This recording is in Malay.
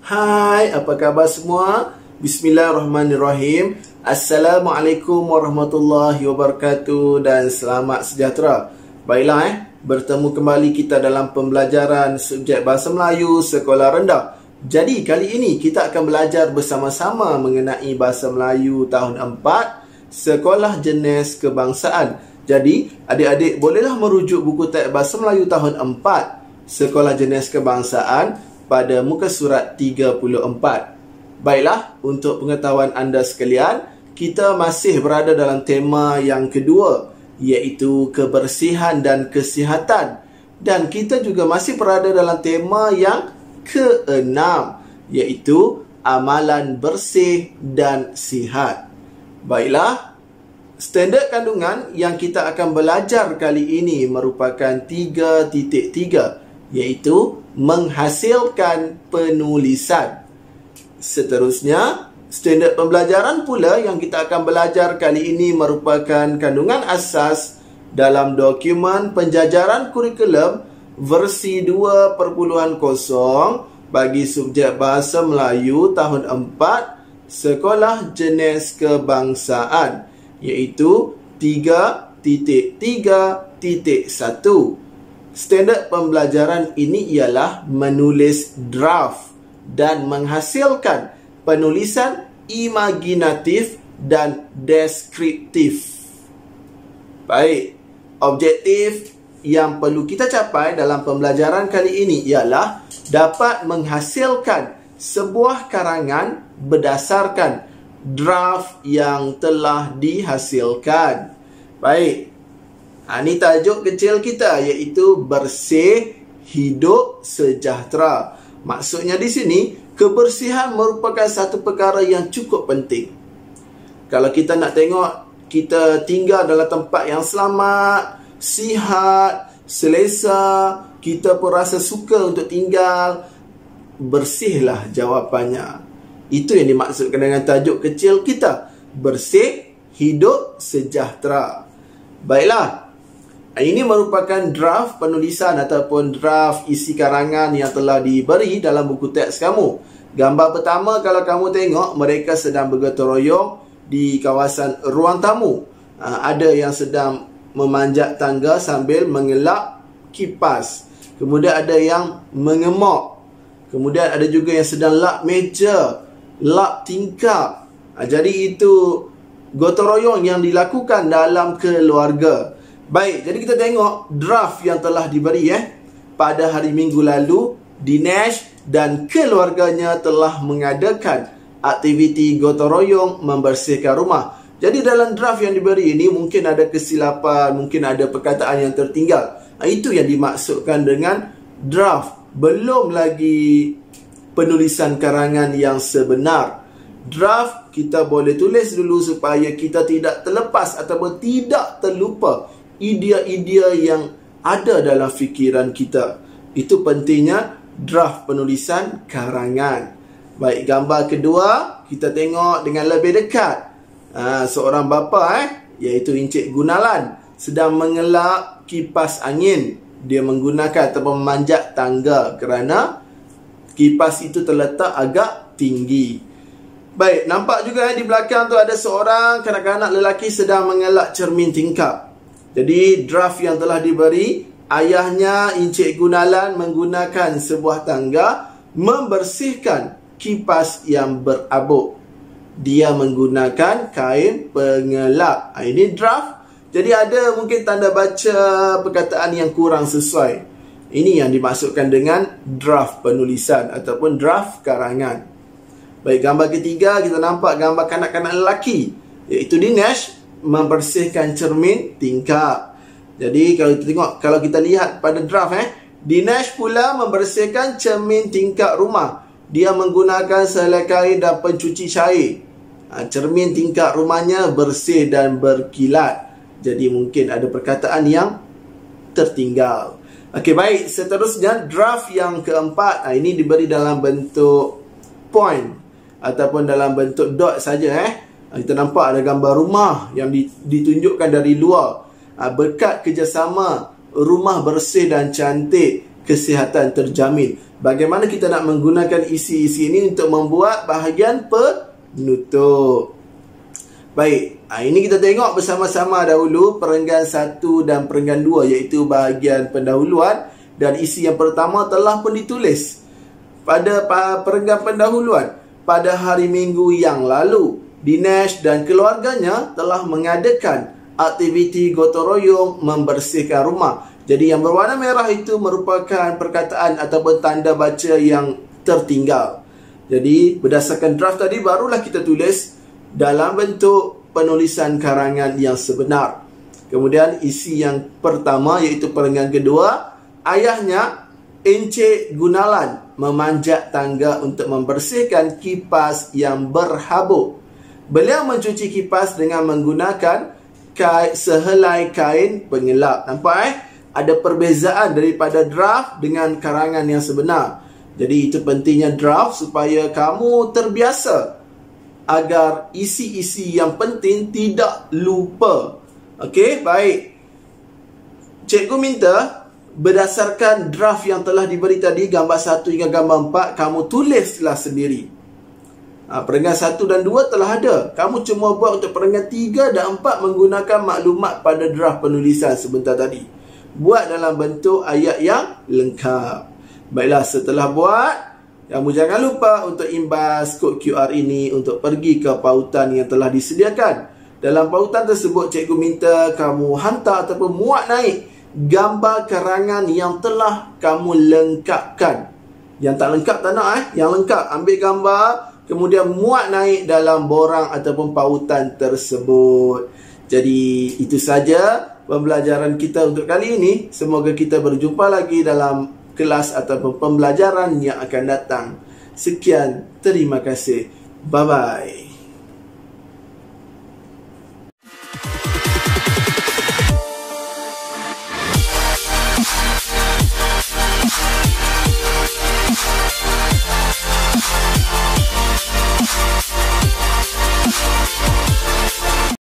Hai, apa khabar semua? Bismillahirrahmanirrahim. Assalamualaikum warahmatullahi wabarakatuh dan selamat sejahtera. Baiklah, bertemu kembali kita dalam pembelajaran subjek Bahasa Melayu Sekolah Rendah. Jadi kali ini kita akan belajar bersama-sama mengenai Bahasa Melayu tahun 4 Sekolah Jenis Kebangsaan. Jadi adik-adik bolehlah merujuk buku teks Bahasa Melayu tahun 4 Sekolah Jenis Kebangsaan pada muka surat 34. Baiklah, untuk pengetahuan anda sekalian, kita masih berada dalam tema yang kedua, iaitu kebersihan dan kesihatan. Dan kita juga masih berada dalam tema yang keenam, iaitu amalan bersih dan sihat. Baiklah, standard kandungan yang kita akan belajar kali ini merupakan 3.3, iaitu menghasilkan penulisan. Seterusnya, standard pembelajaran pula yang kita akan belajar kali ini merupakan kandungan asas dalam dokumen penjajaran kurikulum versi 2.0 bagi subjek Bahasa Melayu tahun 4 Sekolah Jenis Kebangsaan, iaitu 3.3.1. Standard pembelajaran ini ialah menulis draft dan menghasilkan penulisan imaginatif dan deskriptif. Baik, objektif yang perlu kita capai dalam pembelajaran kali ini ialah dapat menghasilkan sebuah karangan berdasarkan draft yang telah dihasilkan. Baik, ini tajuk kecil kita, iaitu bersih, hidup, sejahtera. Maksudnya di sini, kebersihan merupakan satu perkara yang cukup penting. Kalau kita nak tengok, kita tinggal dalam tempat yang selamat, sihat, selesa, kita pun rasa suka untuk tinggal, bersihlah jawapannya. Itu yang dimaksudkan dengan tajuk kecil kita, bersih, hidup, sejahtera. Baiklah, ini merupakan draft penulisan ataupun draft isi karangan yang telah diberi dalam buku teks kamu. Gambar pertama, kalau kamu tengok, mereka sedang bergotong royong di kawasan ruang tamu. Ada yang sedang memanjat tangga sambil mengelak kipas. Kemudian ada yang mengemok. Kemudian ada juga yang sedang lap meja, lap tingkap. Jadi itu gotong royong yang dilakukan dalam keluarga. Baik, jadi kita tengok draft yang telah diberi pada hari Minggu lalu, Dinesh dan keluarganya telah mengadakan aktiviti gotong royong membersihkan rumah. Jadi dalam draft yang diberi ini mungkin ada kesilapan, mungkin ada perkataan yang tertinggal. Itu yang dimaksudkan dengan draft. Belum lagi penulisan karangan yang sebenar. Draft kita boleh tulis dulu supaya kita tidak terlepas ataupun tidak terlupa idea-idea yang ada dalam fikiran kita. Itu pentingnya draft penulisan karangan. Baik, gambar kedua kita tengok dengan lebih dekat. Seorang bapa iaitu Encik Gunalan sedang mengelak kipas angin. Dia menggunakan ataupun memanjat tangga kerana kipas itu terletak agak tinggi. Baik, nampak juga di belakang tu ada seorang kanak-kanak lelaki sedang mengelak cermin tingkap. Jadi draft yang telah diberi, ayahnya Encik Gunalan menggunakan sebuah tangga membersihkan kipas yang berabuk. Dia menggunakan kain pengelap. Ini draft. Jadi ada mungkin tanda baca perkataan yang kurang sesuai. Ini yang dimaksudkan dengan draft penulisan ataupun draft karangan. Baik, gambar ketiga kita nampak gambar kanak-kanak lelaki, iaitu Dinesh membersihkan cermin tingkap. Jadi kalau kita lihat pada draft Dinesh pula membersihkan cermin tingkap rumah. Dia menggunakan sehelai kain dan pencuci cair. Cermin tingkap rumahnya bersih dan berkilat. Jadi mungkin ada perkataan yang tertinggal. Okey, baik, seterusnya draft yang keempat. Ini diberi dalam bentuk point ataupun dalam bentuk dot saja. Kita nampak ada gambar rumah yang ditunjukkan dari luar. Berkat kerjasama rumah bersih dan cantik kesihatan terjamin. Bagaimana kita nak menggunakan isi-isi ini untuk membuat bahagian penutup. Baik, ini kita tengok bersama-sama dahulu perenggan 1 dan perenggan 2, iaitu bahagian pendahuluan. Dan isi yang pertama telah pun ditulis pada perenggan pendahuluan. Pada hari Minggu yang lalu, Dinesh dan keluarganya telah mengadakan aktiviti gotong royong membersihkan rumah. Jadi yang berwarna merah itu merupakan perkataan ataupun tanda baca yang tertinggal. Jadi berdasarkan draft tadi, barulah kita tulis dalam bentuk penulisan karangan yang sebenar. Kemudian isi yang pertama, iaitu perenggan kedua, ayahnya Encik Gunalan memanjat tangga untuk membersihkan kipas yang berhabuk. Beliau mencuci kipas dengan menggunakan sehelai kain pengelap. Nampak ada perbezaan daripada draft dengan karangan yang sebenar. Jadi itu pentingnya draft supaya kamu terbiasa agar isi-isi yang penting tidak lupa. Okey, baik. Cikgu minta berdasarkan draft yang telah diberi tadi, gambar 1 hingga gambar 4, kamu tulislah sendiri. Perenggan 1 dan 2 telah ada. Kamu cuma buat untuk perenggan 3 dan 4 menggunakan maklumat pada draft penulisan sebentar tadi. Buat dalam bentuk ayat yang lengkap. Baiklah, setelah buat, kamu jangan lupa untuk imbas kod QR ini untuk pergi ke pautan yang telah disediakan. Dalam pautan tersebut, cikgu minta kamu hantar ataupun muat naik gambar karangan yang telah kamu lengkapkan. Yang tak lengkap tak nak yang lengkap, ambil gambar, kemudian muat naik dalam borang ataupun pautan tersebut. Jadi itu saja pembelajaran kita untuk kali ini. Semoga kita berjumpa lagi dalam kelas ataupun pembelajaran yang akan datang. Sekian, terima kasih. Bye-bye.